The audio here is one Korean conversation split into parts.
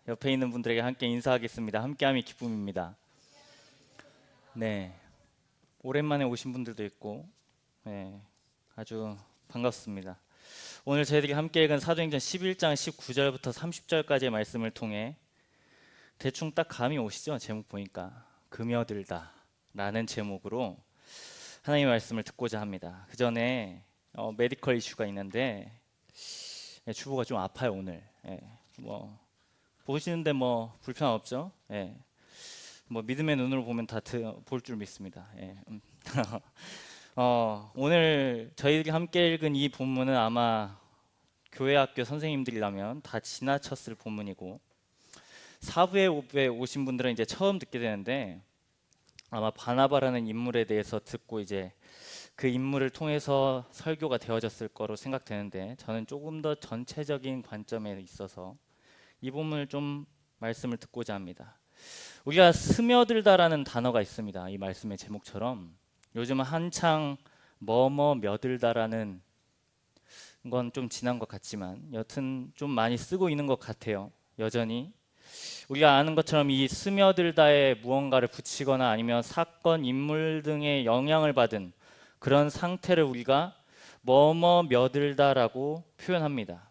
옆에 있는 분들에게 함께 인사하겠습니다. 함께함이 기쁨입니다. 네, 오랜만에 오신 분들도 있고, 네, 아주 반갑습니다. 오늘 저희들이 함께 읽은 사도행전 11장 19절부터 30절까지의 말씀을 통해 대충 딱 감이 오시죠? 제목 보니까 금여들다 라는 제목으로 하나님의 말씀을 듣고자 합니다. 그 전에 메디컬 이슈가 있는데 주부가 좀 아파요 오늘. 뭐 보시는데 뭐 불편 없죠? 뭐 믿음의 눈으로 보면 다 볼 줄 믿습니다. 오늘 저희들이 함께 읽은 이 본문은 아마 교회 학교 선생님들이라면 다 지나쳤을 본문이고 사부에 오신 분들은 이제 처음 듣게 되는데 아마 바나바라는 인물에 대해서 듣고 이제 그 인물을 통해서 설교가 되어졌을 거로 생각되는데 저는 조금 더 전체적인 관점에 있어서 이 본문을 좀 말씀을 듣고자 합니다. 우리가 스며들다라는 단어가 있습니다. 이 말씀의 제목처럼 요즘은 한창 뭐뭐 며들다라는 건 좀 지난 것 같지만 여튼 좀 많이 쓰고 있는 것 같아요. 여전히 우리가 아는 것처럼 이 스며들다에 무언가를 붙이거나 아니면 사건, 인물 등의 영향을 받은 그런 상태를 우리가 뭐뭐 며들다라고 표현합니다.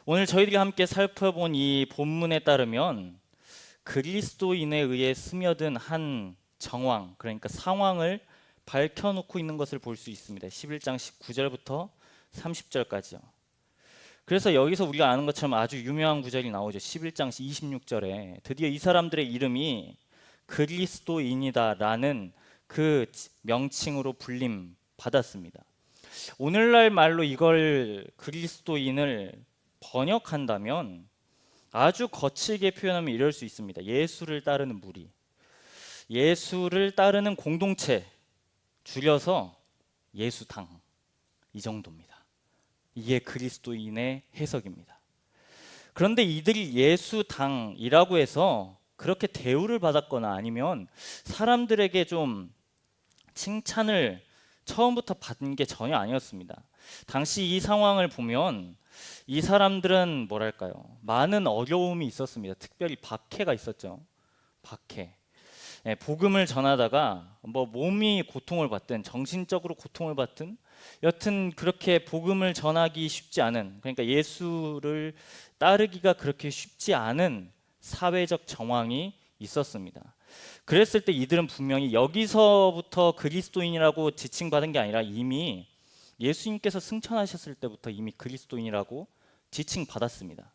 오늘 저희들이 함께 살펴본 이 본문에 따르면 그리스도인에 의해 스며든 한 정황, 그러니까 상황을 밝혀놓고 있는 것을 볼 수 있습니다. 11장 19절부터 30절까지요. 그래서 여기서 우리가 아는 것처럼 아주 유명한 구절이 나오죠. 11장 26절에 드디어 이 사람들의 이름이 그리스도인이다라는 그 명칭으로 불림 받았습니다. 오늘날 말로 이걸 그리스도인을 번역한다면 아주 거칠게 표현하면 이럴 수 있습니다. 예수를 따르는 무리, 예수를 따르는 공동체, 줄여서 예수당, 이 정도입니다. 이게 그리스도인의 해석입니다. 그런데 이들이 예수당이라고 해서 그렇게 대우를 받았거나 아니면 사람들에게 좀 칭찬을 처음부터 받은 게 전혀 아니었습니다. 당시 이 상황을 보면 이 사람들은 뭐랄까요? 많은 어려움이 있었습니다. 특별히 박해가 있었죠. 박해. 복음을 전하다가 뭐 몸이 고통을 받든 정신적으로 고통을 받든 여튼 그렇게 복음을 전하기 쉽지 않은, 그러니까 예수를 따르기가 그렇게 쉽지 않은 사회적 정황이 있었습니다. 그랬을 때 이들은 분명히 여기서부터 그리스도인이라고 지칭받은 게 아니라 이미 예수님께서 승천하셨을 때부터 이미 그리스도인이라고 지칭받았습니다.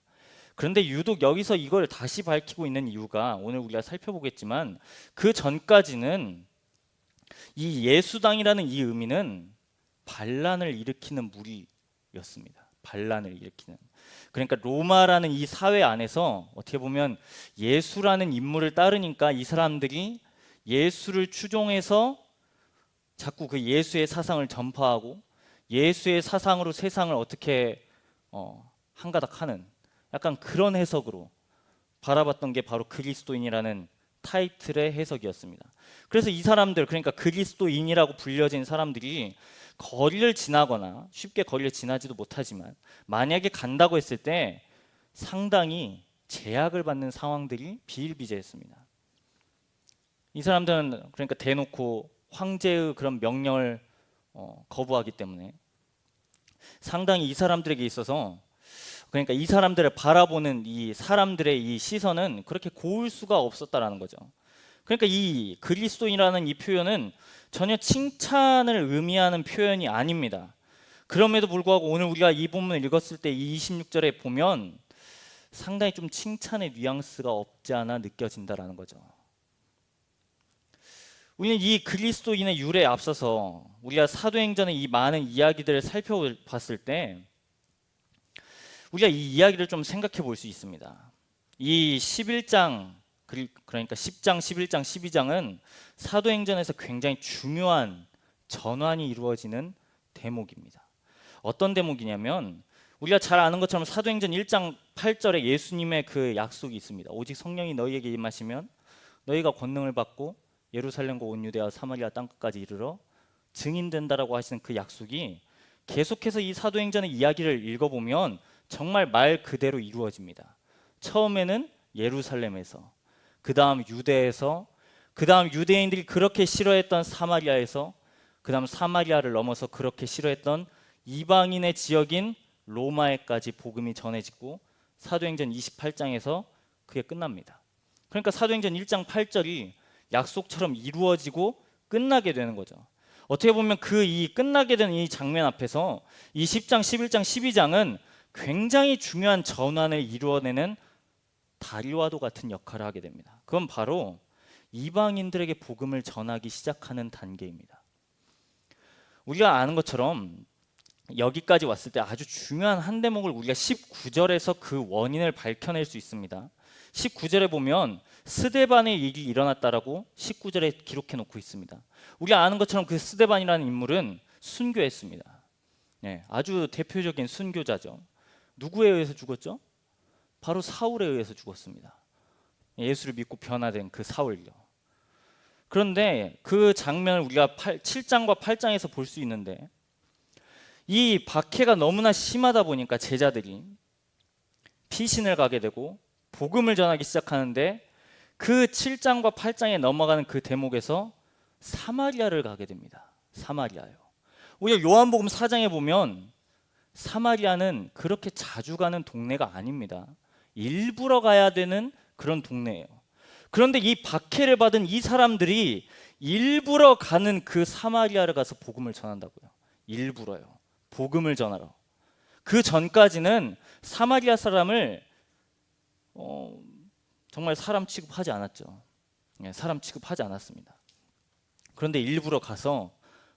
그런데 유독 여기서 이걸 다시 밝히고 있는 이유가 오늘 우리가 살펴보겠지만 그 전까지는 이 예수당이라는 이 의미는 반란을 일으키는 무리였습니다. 반란을 일으키는. 그러니까 로마라는 이 사회 안에서 어떻게 보면 예수라는 인물을 따르니까 이 사람들이 예수를 추종해서 자꾸 그 예수의 사상을 전파하고 예수의 사상으로 세상을 어떻게 한가닥하는 약간 그런 해석으로 바라봤던 게 바로 그리스도인이라는 타이틀의 해석이었습니다. 그래서 이 사람들, 그러니까 그리스도인이라고 불려진 사람들이 거리를 지나거나 쉽게 거리를 지나지도 못하지만 만약에 간다고 했을 때 상당히 제약을 받는 상황들이 비일비재했습니다. 이 사람들은 그러니까 대놓고 황제의 그런 명령을 거부하기 때문에 상당히 이 사람들에게 있어서, 그러니까 이 사람들을 바라보는 이 사람들의 이 시선은 그렇게 고울 수가 없었다라는 거죠. 그러니까 이 그리스도인이라는 이 표현은 전혀 칭찬을 의미하는 표현이 아닙니다. 그럼에도 불구하고 오늘 우리가 이 본문을 읽었을 때 이 26절에 보면 상당히 좀 칭찬의 뉘앙스가 없지 않아 느껴진다라는 거죠. 우리는 이 그리스도인의 유래에 앞서서 우리가 사도행전의 이 많은 이야기들을 살펴봤을 때 우리가 이 이야기를 좀 생각해 볼 수 있습니다. 이 11장, 그러니까 10장, 11장, 12장은 사도행전에서 굉장히 중요한 전환이 이루어지는 대목입니다. 어떤 대목이냐면 우리가 잘 아는 것처럼 사도행전 1장 8절에 예수님의 그 약속이 있습니다. 오직 성령이 너희에게 임하시면 너희가 권능을 받고 예루살렘과 온 유대와 사마리아 땅끝까지 이르러 증인된다라고 하시는 그 약속이 계속해서 이 사도행전의 이야기를 읽어보면 정말 말 그대로 이루어집니다. 처음에는 예루살렘에서, 그 다음 유대에서, 그 다음 유대인들이 그렇게 싫어했던 사마리아에서, 그 다음 사마리아를 넘어서 그렇게 싫어했던 이방인의 지역인 로마에까지 복음이 전해지고 사도행전 28장에서 그게 끝납니다. 그러니까 사도행전 1장 8절이 약속처럼 이루어지고 끝나게 되는 거죠. 어떻게 보면 그 이 끝나게 된 이 장면 앞에서 이 10장, 11장, 12장은 굉장히 중요한 전환을 이루어내는 다리와도 같은 역할을 하게 됩니다. 그건 바로 이방인들에게 복음을 전하기 시작하는 단계입니다. 우리가 아는 것처럼 여기까지 왔을 때 아주 중요한 한 대목을 우리가 19절에서 그 원인을 밝혀낼 수 있습니다. 19절에 보면 스데반의 일이 일어났다라고 19절에 기록해 놓고 있습니다. 우리가 아는 것처럼 그 스데반이라는 인물은 순교했습니다. 네, 아주 대표적인 순교자죠. 누구에 의해서 죽었죠? 바로 사울에 의해서 죽었습니다. 예수를 믿고 변화된 그 사울요. 그런데 그 장면을 우리가 7장과 8장에서 볼 수 있는데, 이 박해가 너무나 심하다 보니까 제자들이 피신을 가게 되고 복음을 전하기 시작하는데, 그 7장과 8장에 넘어가는 그 대목에서 사마리아를 가게 됩니다. 사마리아요. 우리가 요한복음 4장에 보면 사마리아는 그렇게 자주 가는 동네가 아닙니다. 일부러 가야 되는 그런 동네예요. 그런데 이 박해를 받은 이 사람들이 일부러 가는 그 사마리아를 가서 복음을 전한다고요. 일부러요. 복음을 전하러. 그 전까지는 사마리아 사람을 정말 사람 취급하지 않았죠. 사람 취급하지 않았습니다. 그런데 일부러 가서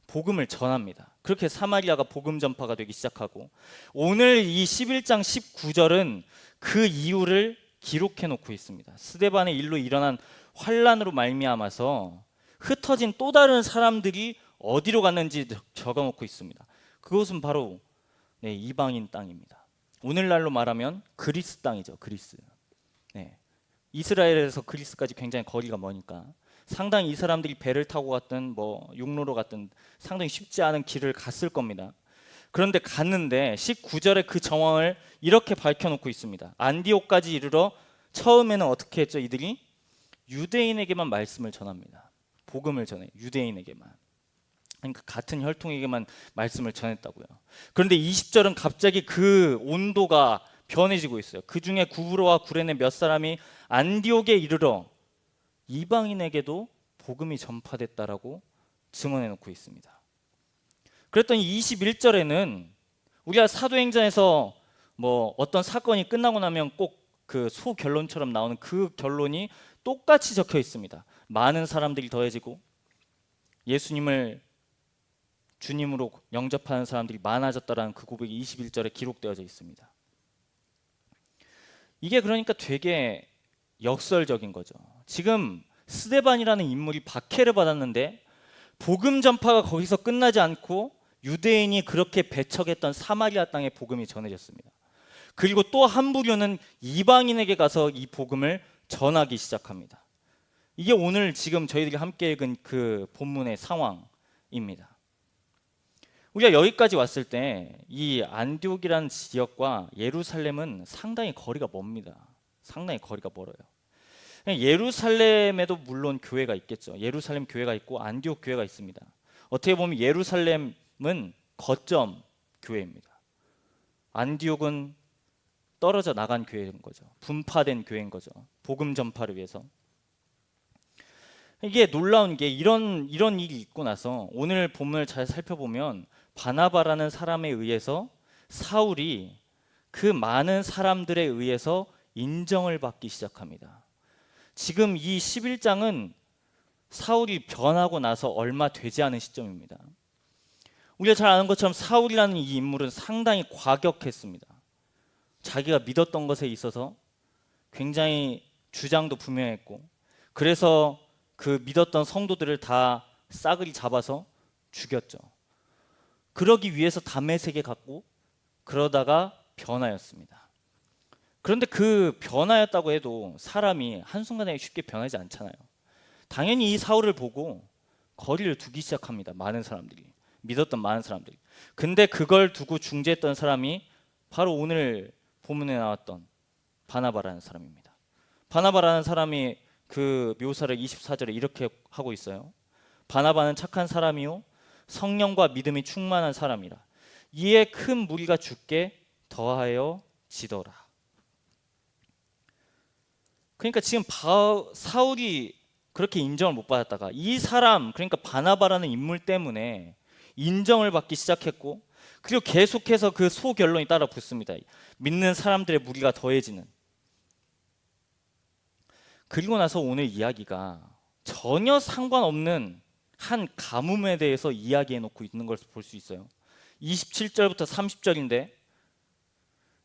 복음을 전합니다. 그렇게 사마리아가 복음 전파가 되기 시작하고, 오늘 이 11장 19절은 그 이유를 기록해 놓고 있습니다. 스데반의 일로 일어난 환란으로 말미암아서 흩어진 또 다른 사람들이 어디로 갔는지 적어 놓고 있습니다. 그것은 바로 이방인 땅입니다. 오늘날로 말하면 그리스 땅이죠. 그리스. 이스라엘에서 그리스까지 굉장히 거리가 머니까 상당히 이 사람들이 배를 타고 갔든 육로로 갔든 상당히 쉽지 않은 길을 갔을 겁니다. 그런데 갔는데 19절에 그 정황을 이렇게 밝혀놓고 있습니다. 안디옥까지 이르러 처음에는 어떻게 했죠? 이들이 유대인에게만 말씀을 전합니다. 복음을 전해. 유대인에게만. 그러니까 같은 혈통에게만 말씀을 전했다고요. 그런데 20절은 갑자기 그 온도가 변해지고 있어요. 그 중에 구브로와 구레네 몇 사람이 안디옥에 이르러 이방인에게도 복음이 전파됐다라고 증언해 놓고 있습니다. 그랬더니 21절에는 우리가 사도행전에서 어떤 사건이 끝나고 나면 꼭 그 소결론처럼 나오는 그 결론이 똑같이 적혀 있습니다. 많은 사람들이 더해지고 예수님을 주님으로 영접하는 사람들이 많아졌다라는 그 고백이 21절에 기록되어져 있습니다. 이게 그러니까 되게 역설적인 거죠. 지금 스데반이라는 인물이 박해를 받았는데 복음 전파가 거기서 끝나지 않고 유대인이 그렇게 배척했던 사마리아 땅에 복음이 전해졌습니다. 그리고 또 한 부류는 이방인에게 가서 이 복음을 전하기 시작합니다. 이게 오늘 지금 저희들이 함께 읽은 그 본문의 상황입니다. 우리가 여기까지 왔을 때 이 안디옥이라는 지역과 예루살렘은 상당히 거리가 멉니다. 상당히 거리가 멀어요. 예루살렘에도 물론 교회가 있겠죠. 예루살렘 교회가 있고 안디옥 교회가 있습니다. 어떻게 보면 예루살렘은 거점 교회입니다. 안디옥은 떨어져 나간 교회인 거죠. 분파된 교회인 거죠. 복음 전파를 위해서. 이게 놀라운 게 이런 일이 있고 나서 오늘 본문을 잘 살펴보면 바나바라는 사람에 의해서 사울이 그 많은 사람들에 의해서 인정을 받기 시작합니다. 지금 이 11장은 사울이 변하고 나서 얼마 되지 않은 시점입니다. 우리가 잘 아는 것처럼 사울이라는 이 인물은 상당히 과격했습니다. 자기가 믿었던 것에 있어서 굉장히 주장도 분명했고, 그래서 그 믿었던 성도들을 다 싸그리 잡아서 죽였죠. 그러기 위해서 다메섹에 갔고 그러다가 변하였습니다. 그런데 그 변하였다고 해도 사람이 한순간에 쉽게 변하지 않잖아요. 당연히 이 사울을 보고 거리를 두기 시작합니다. 많은 사람들이, 믿었던 많은 사람들이. 근데 그걸 두고 중재했던 사람이 바로 오늘 본문에 나왔던 바나바라는 사람입니다. 바나바라는 사람이 그 묘사를 24절에 이렇게 하고 있어요. 바나바는 착한 사람이요 성령과 믿음이 충만한 사람이라. 이에 큰 무리가 주께 더하여 지더라. 그러니까 지금 사울이 그렇게 인정을 못 받았다가 이 사람, 그러니까 바나바라는 인물 때문에 인정을 받기 시작했고, 그리고 계속해서 그 소결론이 따라 붙습니다. 믿는 사람들의 무리가 더해지는. 그리고 나서 오늘 이야기가 전혀 상관없는 한 가뭄에 대해서 이야기해 놓고 있는 걸 볼 수 있어요. 27절부터 30절인데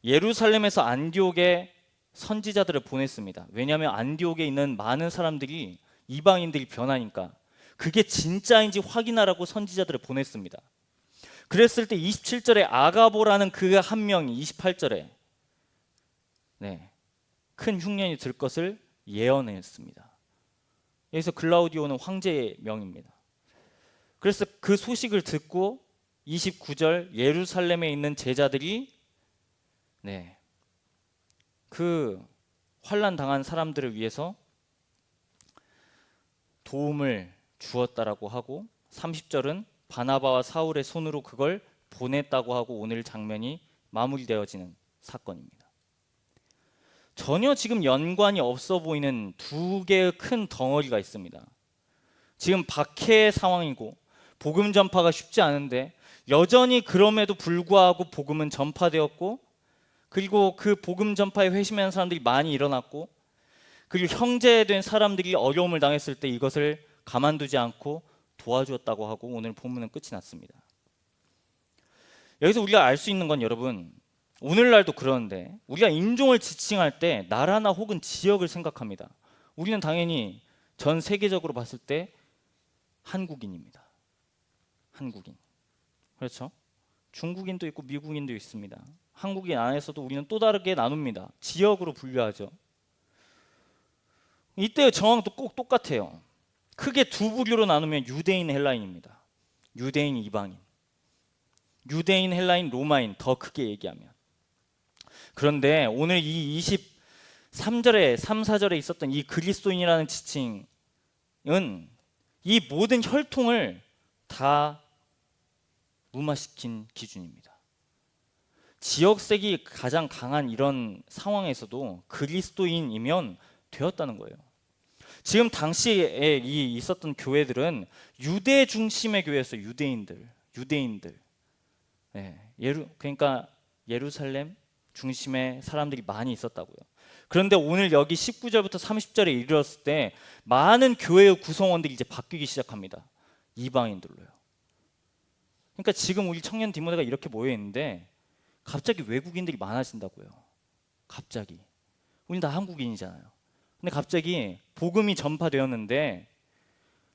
예루살렘에서 안디옥에 선지자들을 보냈습니다. 왜냐하면 안디옥에 있는 많은 사람들이 이방인들이 변하니까 그게 진짜인지 확인하라고 선지자들을 보냈습니다. 그랬을 때 27절에 아가보라는 그 한 명이 28절에 큰 흉년이 들 것을 예언했습니다. 여기서 글라우디오는 황제의 명입니다. 그래서 그 소식을 듣고 29절 예루살렘에 있는 제자들이 그 환난 당한 사람들을 위해서 도움을 주었다라고 하고, 30절은 바나바와 사울의 손으로 그걸 보냈다고 하고 오늘 장면이 마무리되어지는 사건입니다. 전혀 지금 연관이 없어 보이는 두 개의 큰 덩어리가 있습니다. 지금 박해의 상황이고 복음 전파가 쉽지 않은데 여전히 그럼에도 불구하고 복음은 전파되었고, 그리고 그 복음 전파에 회심한 사람들이 많이 일어났고, 그리고 형제된 사람들이 어려움을 당했을 때 이것을 가만두지 않고 도와주었다고 하고 오늘 본문은 끝이 났습니다. 여기서 우리가 알 수 있는 건, 여러분, 오늘날도 그러는데 우리가 인종을 지칭할 때 나라나 혹은 지역을 생각합니다. 우리는 당연히 전 세계적으로 봤을 때 한국인입니다. 한국인. 그렇죠? 중국인도 있고 미국인도 있습니다. 한국인 안에서도 우리는 또 다르게 나눕니다. 지역으로 분류하죠. 이때 정황도 꼭 똑같아요. 크게 두 부류로 나누면 유대인, 헬라인입니다. 유대인, 이방인. 유대인, 헬라인, 로마인, 더 크게 얘기하면. 그런데 오늘 이 23절에 3, 4절에 있었던 이 그리스도인이라는 지칭은 이 모든 혈통을 다 무마시킨 기준입니다. 지역색이 가장 강한 이런 상황에서도 그리스도인이면 되었다는 거예요. 지금 당시에 있었던 교회들은 유대 중심의 교회였어요. 유대인들. 그러니까 예루살렘 중심의 사람들이 많이 있었다고요. 그런데 오늘 여기 19절부터 30절에 이르렀을 때 많은 교회의 구성원들이 이제 바뀌기 시작합니다. 이방인들로요. 그러니까 지금 우리 청년 디모데가 이렇게 모여 있는데 갑자기 외국인들이 많아진다고요. 갑자기. 우린 다 한국인이잖아요. 근데 갑자기 복음이 전파되었는데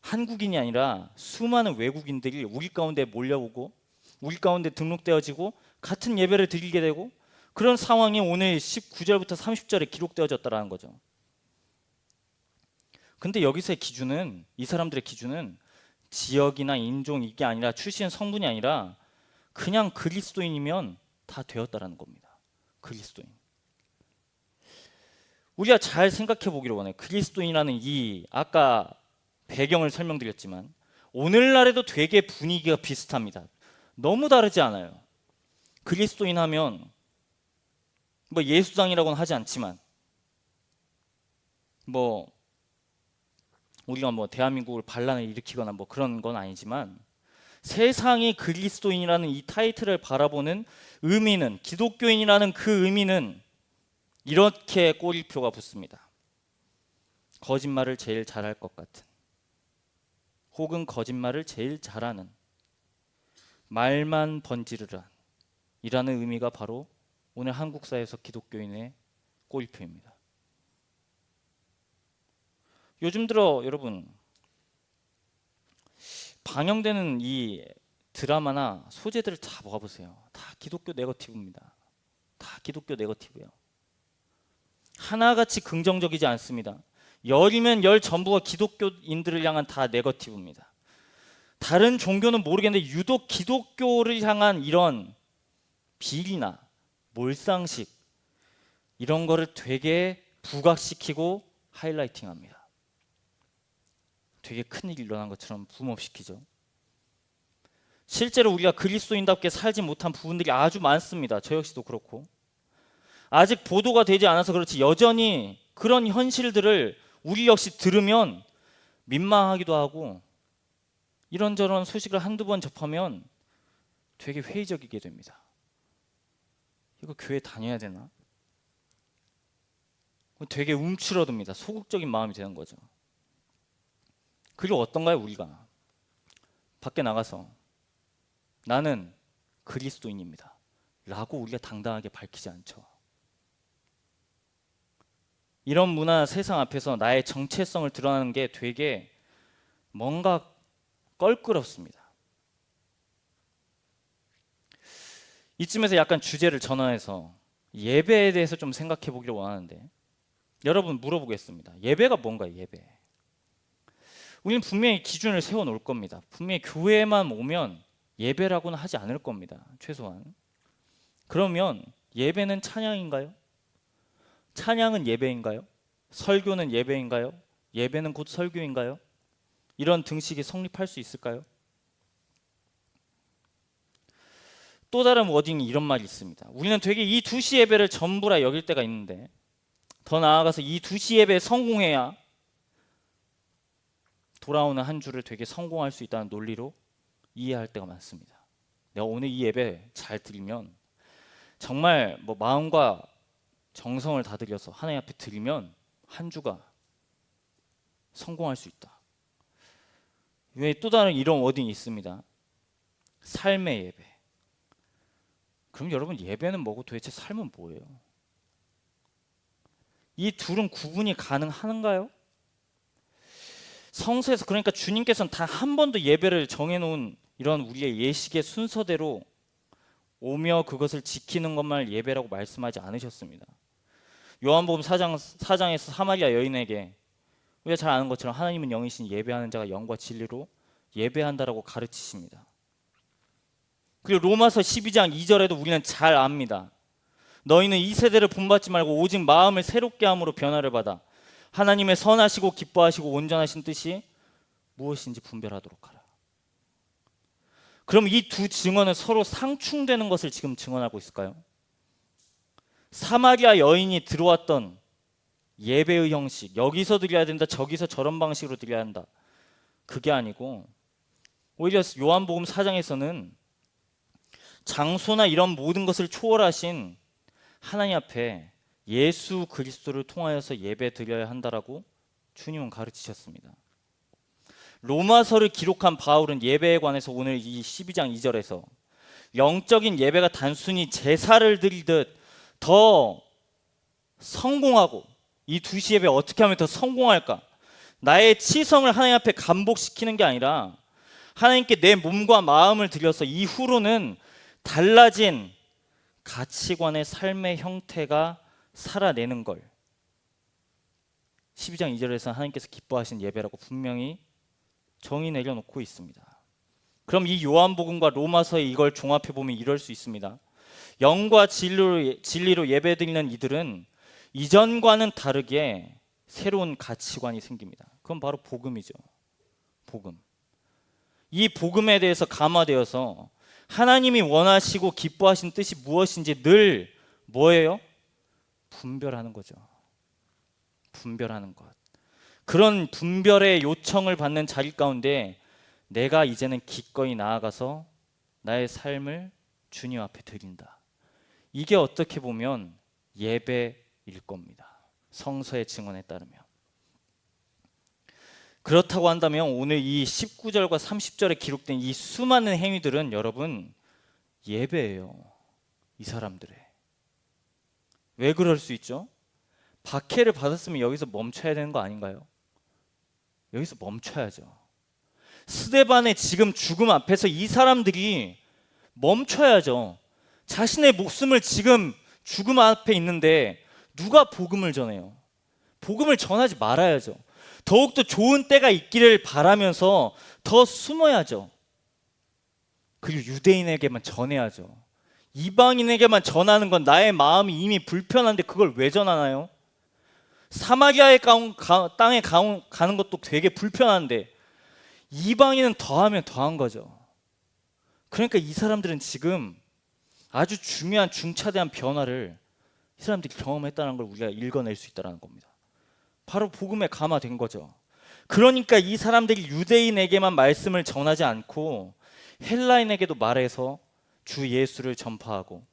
한국인이 아니라 수많은 외국인들이 우리 가운데 몰려오고 우리 가운데 등록되어지고 같은 예배를 드리게 되고, 그런 상황이 오늘 19절부터 30절에 기록되어졌다는 거죠. 근데 여기서의 기준은, 이 사람들의 기준은 지역이나 인종 이게 아니라 출신 성분이 아니라 그냥 그리스도인이면 다 되었다라는 겁니다. 그리스도인. 우리가 잘 생각해 보기를 원해요. 그리스도인이라는 이 아까 배경을 설명드렸지만 오늘날에도 되게 분위기가 비슷합니다. 너무 다르지 않아요. 그리스도인 하면 뭐 예수장이라고는 하지 않지만 뭐 우리가 뭐 대한민국을 반란을 일으키거나 뭐 그런 건 아니지만 세상이 그리스도인이라는 이 타이틀을 바라보는 의미는, 기독교인이라는 그 의미는 이렇게 꼬리표가 붙습니다. 거짓말을 제일 잘할 것 같은, 혹은 거짓말을 제일 잘하는, 말만 번지르란 이라는 의미가 바로 오늘 한국 사회에서 기독교인의 꼬리표입니다. 요즘 들어 여러분 방영되는 이 드라마나 소재들을 다 봐보세요. 다 기독교 네거티브입니다. 다 기독교 네거티브예요. 하나같이 긍정적이지 않습니다. 열이면 열 전부가 기독교인들을 향한 다 네거티브입니다. 다른 종교는 모르겠는데 유독 기독교를 향한 이런 비리나 몰상식, 이런 거를 되게 부각시키고 하이라이팅합니다. 되게 큰일이 일어난 것처럼 붐업시키죠. 실제로 우리가 그리스도인답게 살지 못한 부분들이 아주 많습니다. 저 역시도 그렇고. 아직 보도가 되지 않아서 그렇지 여전히 그런 현실들을 우리 역시 들으면 민망하기도 하고 이런저런 소식을 한두 번 접하면 되게 회의적이게 됩니다. 이거 교회 다녀야 되나? 되게 움츠러듭니다. 소극적인 마음이 되는 거죠. 그리고 어떤가요? 우리가 밖에 나가서 나는 그리스도인입니다 라고 우리가 당당하게 밝히지 않죠. 이런 문화 세상 앞에서 나의 정체성을 드러나는 게 되게 뭔가 껄끄럽습니다. 이쯤에서 약간 주제를 전환해서 예배에 대해서 좀 생각해 보기를 원하는데, 여러분 물어보겠습니다. 예배가 뭔가요? 예배. 우리는 분명히 기준을 세워 놓을 겁니다. 분명히 교회만 오면 예배라고는 하지 않을 겁니다. 최소한. 그러면 예배는 찬양인가요? 찬양은 예배인가요? 설교는 예배인가요? 예배는 곧 설교인가요? 이런 등식이 성립할 수 있을까요? 또 다른 워딩이 이런 말이 있습니다. 우리는 되게 이 2시 예배를 전부라 여길 때가 있는데, 더 나아가서 이 2시 예배에 성공해야 돌아오는 한 주를 되게 성공할 수 있다는 논리로 이해할 때가 많습니다. 내가 오늘 이 예배 잘 드리면, 정말 뭐 마음과 정성을 다 들여서 하나님 앞에 드리면 한 주가 성공할 수 있다. 왜 또 다른 이런 워딩이 있습니다. 삶의 예배. 그럼 여러분, 예배는 뭐고 도대체 삶은 뭐예요? 이 둘은 구분이 가능한가요? 성서에서 그러니까 주님께서는 단 한 번도 예배를 정해놓은 이런 우리의 예식의 순서대로 오며 그것을 지키는 것만 예배라고 말씀하지 않으셨습니다. 요한복음 4장에서 사마리아 여인에게 우리가 잘 아는 것처럼 하나님은 영이신 예배하는 자가 영과 진리로 예배한다라고 가르치십니다. 그리고 로마서 12장 2절에도 우리는 잘 압니다. 너희는 이 세대를 본받지 말고 오직 마음을 새롭게 함으로 변화를 받아 하나님의 선하시고 기뻐하시고 온전하신 뜻이 무엇인지 분별하도록 하라. 그럼 이 두 증언은 서로 상충되는 것을 지금 증언하고 있을까요? 사마리아 여인이 들어왔던 예배의 형식, 여기서 드려야 된다, 저기서 저런 방식으로 드려야 한다, 그게 아니고 오히려 요한복음 4장에서는 장소나 이런 모든 것을 초월하신 하나님 앞에 예수 그리스도를 통하여서 예배 드려야 한다라고 주님은 가르치셨습니다. 로마서를 기록한 바울은 예배에 관해서 오늘 이 12장 2절에서 영적인 예배가 단순히 제사를 드리듯 더 성공하고, 이 2시 예배 어떻게 하면 더 성공할까, 나의 치성을 하나님 앞에 감복시키는 게 아니라 하나님께 내 몸과 마음을 드려서 이후로는 달라진 가치관의 삶의 형태가 살아내는 걸 12장 2절에서 하나님께서 기뻐하신 예배라고 분명히 정의 내려놓고 있습니다. 그럼 이 요한복음과 로마서에 이걸 종합해보면 이럴 수 있습니다. 영과 진리로 예배드리는 이들은 이전과는 다르게 새로운 가치관이 생깁니다. 그건 바로 복음이죠. 복음. 이 복음에 대해서 감화되어서 하나님이 원하시고 기뻐하신 뜻이 무엇인지 늘 뭐예요? 분별하는 거죠. 분별하는 것. 그런 분별의 요청을 받는 자리 가운데 내가 이제는 기꺼이 나아가서 나의 삶을 주님 앞에 드린다. 이게 어떻게 보면 예배일 겁니다. 성서의 증언에 따르면. 그렇다고 한다면 오늘 이 19절과 30절에 기록된 이 수많은 행위들은 여러분 예배예요. 이 사람들의. 왜 그럴 수 있죠? 박해를 받았으면 여기서 멈춰야 되는 거 아닌가요? 여기서 멈춰야죠. 스데반의 지금 죽음 앞에서 이 사람들이 멈춰야죠. 자신의 목숨을 지금 죽음 앞에 있는데 누가 복음을 전해요? 복음을 전하지 말아야죠. 더욱더 좋은 때가 있기를 바라면서 더 숨어야죠. 그리고 유대인에게만 전해야죠. 이방인에게만 전하는 건 나의 마음이 이미 불편한데 그걸 왜 전하나요? 사마리아의 땅에 가는 것도 되게 불편한데 이방인은 더하면 더한 거죠. 그러니까 이 사람들은 지금 아주 중요한 중차대한 변화를 이 사람들이 경험했다는 걸 우리가 읽어낼 수 있다는 겁니다. 바로 복음에 감화된 거죠. 그러니까 이 사람들이 유대인에게만 말씀을 전하지 않고 헬라인에게도 말해서 주 예수를 전파하고,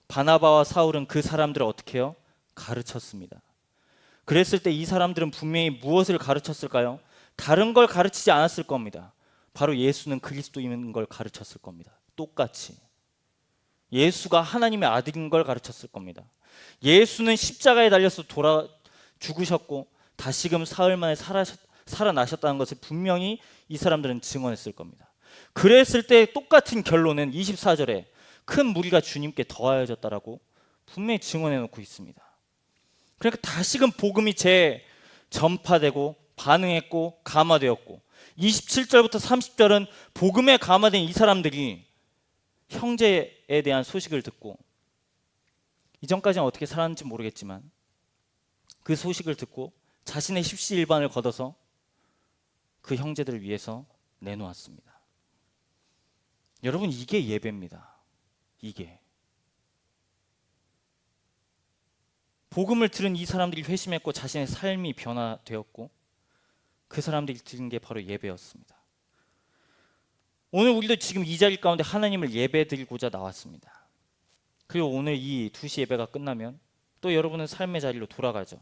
바나바와 사울은 그 사람들을 어떻게 해요? 가르쳤습니다. 그랬을 때 이 사람들은 분명히 무엇을 가르쳤을까요? 다른 걸 가르치지 않았을 겁니다. 바로 예수는 그리스도인 걸 가르쳤을 겁니다. 똑같이 예수가 하나님의 아들인 걸 가르쳤을 겁니다. 예수는 십자가에 달려서 죽으셨고 다시금 사흘 만에 살아나셨다는 것을 분명히 이 사람들은 증언했을 겁니다. 그랬을 때 똑같은 결론은 24절에 큰 무리가 주님께 더하여졌다라고 분명히 증언해 놓고 있습니다. 그러니까 다시금 복음이 재전파되고 반응했고 감화되었고, 27절부터 30절은 복음에 감화된 이 사람들이 형제에 대한 소식을 듣고, 이전까지는 어떻게 살았는지 모르겠지만 그 소식을 듣고 자신의 십시일반을 걷어서 그 형제들을 위해서 내놓았습니다. 여러분, 이게 예배입니다. 이게 복음을 들은 이 사람들이 회심했고 자신의 삶이 변화되었고 그 사람들이 드린 게 바로 예배였습니다. 오늘 우리도 지금 이 자리 가운데 하나님을 예배드리고자 나왔습니다. 그리고 오늘 이 2시 예배가 끝나면 또 여러분은 삶의 자리로 돌아가죠.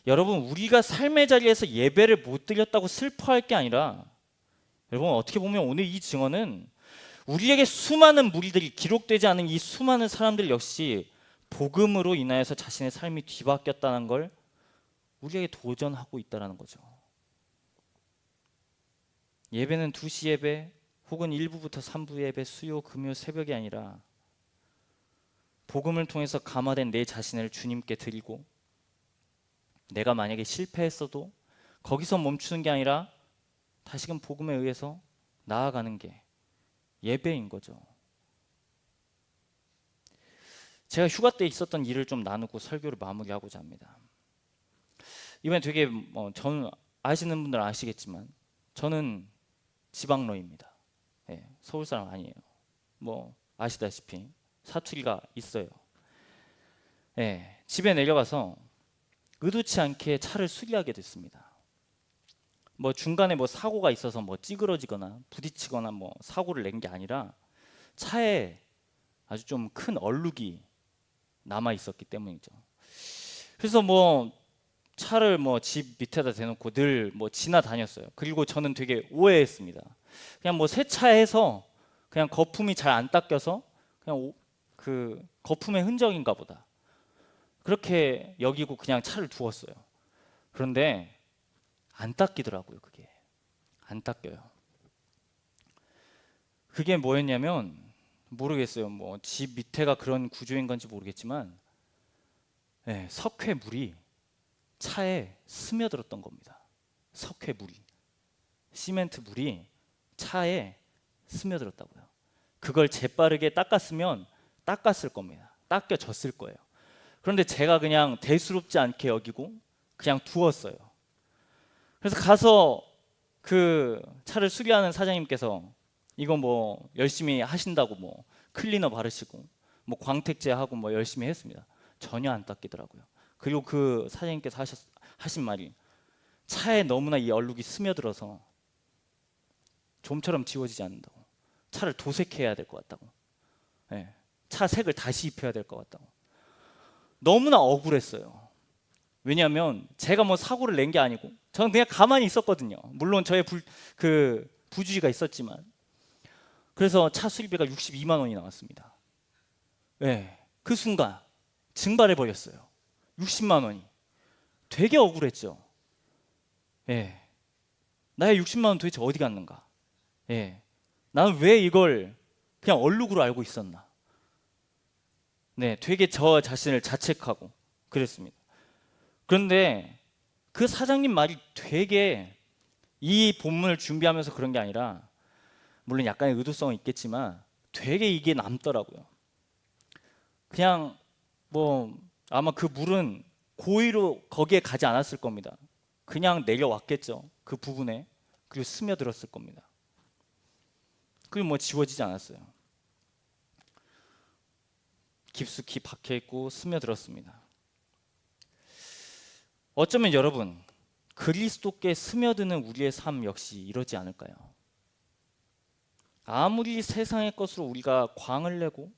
여러분, 우리가 삶의 자리에서 예배를 못 드렸다고 슬퍼할 게 아니라, 여러분 어떻게 보면 오늘 이 증언은 우리에게 수많은 무리들이, 기록되지 않은 이 수많은 사람들 역시 복음으로 인하여서 자신의 삶이 뒤바뀌었다는 걸 우리에게 도전하고 있다는 거죠. 예배는 2시 예배 혹은 1부부터 3부 예배, 수요, 금요, 새벽이 아니라 복음을 통해서 감화된 내 자신을 주님께 드리고, 내가 만약에 실패했어도 거기서 멈추는 게 아니라 다시금 복음에 의해서 나아가는 게 예배인 거죠. 제가 휴가 때 있었던 일을 좀 나누고 설교를 마무리하고자 합니다. 이번에 되게 저는 아시는 분들은 아시겠지만 저는 지방러입니다. 네, 서울 사람 아니에요. 아시다시피 사투리가 있어요. 네, 집에 내려가서 의도치 않게 차를 수리하게 됐습니다. 중간에 사고가 있어서 찌그러지거나 부딪히거나 사고를 낸 게 아니라 차에 아주 좀 큰 얼룩이 남아 있었기 때문이죠. 그래서 차를 집 밑에다 대놓고 늘 지나다녔어요. 그리고 저는 되게 오해했습니다. 그냥 세차해서 그냥 거품이 잘 안 닦여서 그냥 그 거품의 흔적인가 보다, 그렇게 여기고 그냥 차를 두었어요. 그런데 안 닦이더라고요. 그게 안 닦여요. 그게 뭐였냐면 모르겠어요. 집 밑에가 그런 구조인 건지 모르겠지만 석회물이 차에 스며들었던 겁니다. 석회물이, 시멘트 물이 차에 스며들었다고요. 그걸 재빠르게 닦았을 겁니다. 닦여졌을 거예요. 그런데 제가 그냥 대수롭지 않게 여기고 그냥 두었어요. 그래서 가서 그 차를 수리하는 사장님께서 이거 열심히 하신다고 클리너 바르시고 광택제 하고 열심히 했습니다. 전혀 안 닦이더라고요. 그리고 그 사장님께서 하신 말이, 차에 너무나 이 얼룩이 스며들어서 좀처럼 지워지지 않는다고, 차를 도색해야 될 것 같다고, 차 색을 다시 입혀야 될 것 같다고. 너무나 억울했어요. 왜냐하면 제가 사고를 낸 게 아니고 저는 그냥 가만히 있었거든요. 물론 저의 부주의가 있었지만. 그래서 차 수리비가 62만 원이 나왔습니다. 그 순간 증발해 버렸어요. 60만 원이. 되게 억울했죠. 나의 60만 원 도대체 어디 갔는가? 나는 왜 이걸 그냥 얼룩으로 알고 있었나? 되게 저 자신을 자책하고 그랬습니다. 그런데 그 사장님 말이 되게, 이 본문을 준비하면서 그런 게 아니라 물론 약간의 의도성은 있겠지만 되게 이게 남더라고요. 그냥 뭐 아마 그 물은 고의로 거기에 가지 않았을 겁니다. 그냥 내려왔겠죠. 그 부분에. 그리고 스며들었을 겁니다. 그리고 뭐 지워지지 않았어요. 깊숙이 박혀있고 스며들었습니다. 어쩌면 여러분, 그리스도께 스며드는 우리의 삶 역시 이러지 않을까요? 아무리 세상의 것으로 우리가 광을 내고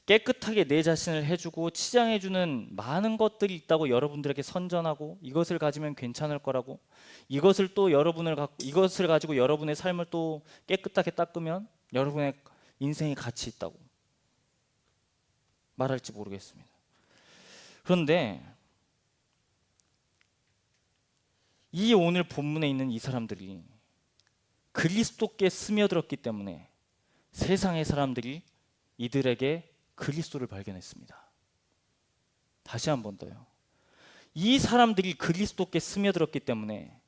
깨끗하게 내 자신을 해주고 치장해주는 많은 것들이 있다고 여러분들에게 선전하고 이것을 가지면 괜찮을 거라고 이것을 가지고 여러분의 삶을 또 깨끗하게 닦으면 여러분의 인생이 가치 있다고 말할지 모르겠습니다. 그런데 이 오늘 본문에 있는 이 사람들이 그리스도께 스며들었기 때문에 세상의 사람들이 이들에게 그리스도를 발견했습니다. 다시 한 번 더요. 이 사람들이 그리스도께 스며들었기 때문에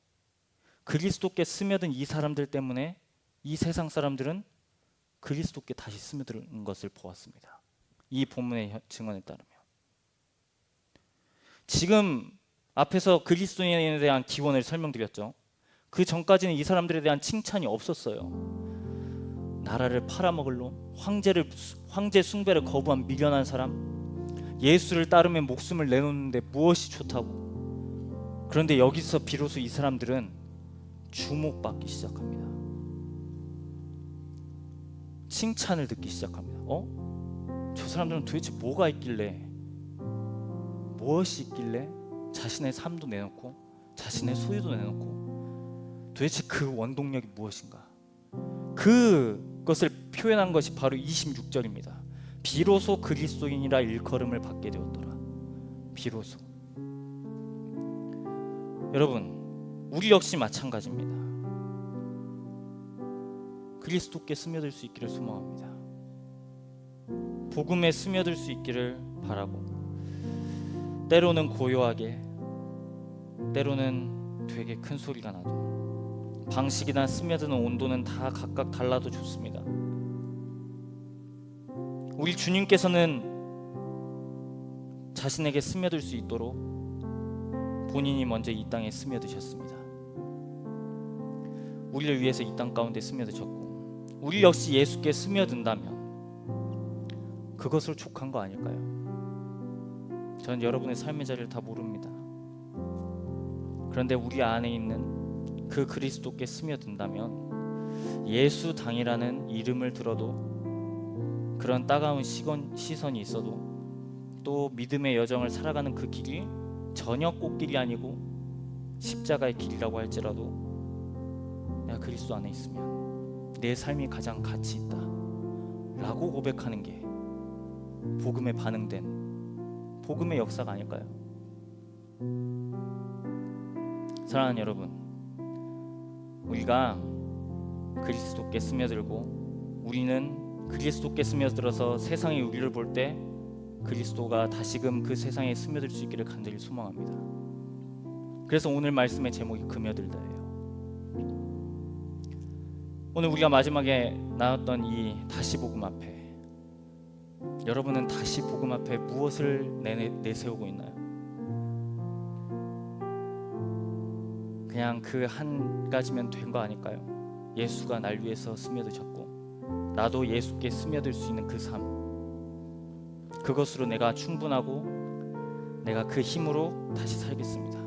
그리스도께 스며든 이 사람들 때문에 이 세상 사람들은 그리스도께 다시 스며드는 것을 보았습니다. 이 본문의 증언에 따르면 지금 앞에서 그리스도인에 대한 기원을 설명드렸죠. 그 전까지는 이 사람들에 대한 칭찬이 없었어요. 나라를 팔아먹을 놈, 황제 숭배를 거부한 미련한 사람, 예수를 따르면 목숨을 내놓는데 무엇이 좋다고. 그런데 여기서 비로소 이 사람들은 주목받기 시작합니다. 칭찬을 듣기 시작합니다. 저 사람들은 도대체 뭐가 있길래, 무엇이 있길래 자신의 삶도 내놓고 자신의 소유도 내놓고 도대체 그 원동력이 무엇인가. 그것을 표현한 것이 바로 26절입니다. 비로소 그리스도인이라 일컬음을 받게 되었더라. 비로소. 여러분, 우리 역시 마찬가지입니다. 그리스도께 스며들 수 있기를 소망합니다. 복음에 스며들 수 있기를 바라고, 때로는 고요하게, 때로는 되게 큰 소리가 나도, 방식이나 스며드는 온도는 다 각각 달라도 좋습니다. 우리 주님께서는 자신에게 스며들 수 있도록 본인이 먼저 이 땅에 스며드셨습니다. 우리를 위해서 이 땅 가운데 스며드셨고, 우리 역시 예수께 스며든다면 그것으로 족한 거 아닐까요? 저는 여러분의 삶의 자리를 다 모릅니다. 그런데 우리 안에 있는 그 그리스도께 스며든다면 예수 당이라는 이름을 들어도 그런 따가운 시선이 있어도, 또 믿음의 여정을 살아가는 그 길이 전혀 꽃길이 아니고 십자가의 길이라고 할지라도 내가 그리스도 안에 있으면 내 삶이 가장 가치 있다 라고 고백하는 게 복음에 반응된 복음의 역사가 아닐까요? 사랑하는 여러분, 우리가 그리스도께 스며들고 우리는 그리스도께 스며들어서 세상이 우리를 볼 때 그리스도가 다시금 그 세상에 스며들 수 있기를 간절히 소망합니다. 그래서 오늘 말씀의 제목이 금여들다예요. 오늘 우리가 마지막에 나눴던 이 다시 복음 앞에, 여러분은 다시 복음 앞에 무엇을 내세우고 있나요? 그냥 그 한 가지면 된 거 아닐까요? 예수가 날 위해서 스며드셨고 나도 예수께 스며들 수 있는 그 삶, 그것으로 내가 충분하고 내가 그 힘으로 다시 살겠습니다.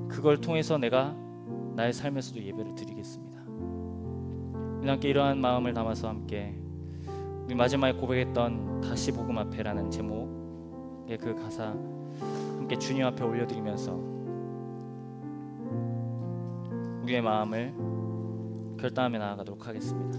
그걸 통해서 내가 나의 삶에서도 예배를 드리겠습니다. 우리 함께 이러한 마음을 담아서 함께 우리 마지막에 고백했던 다시 복음 앞에라는 제목의 그 가사 함께 주님 앞에 올려드리면서 우리의 마음을 결단하며 나아가도록 하겠습니다.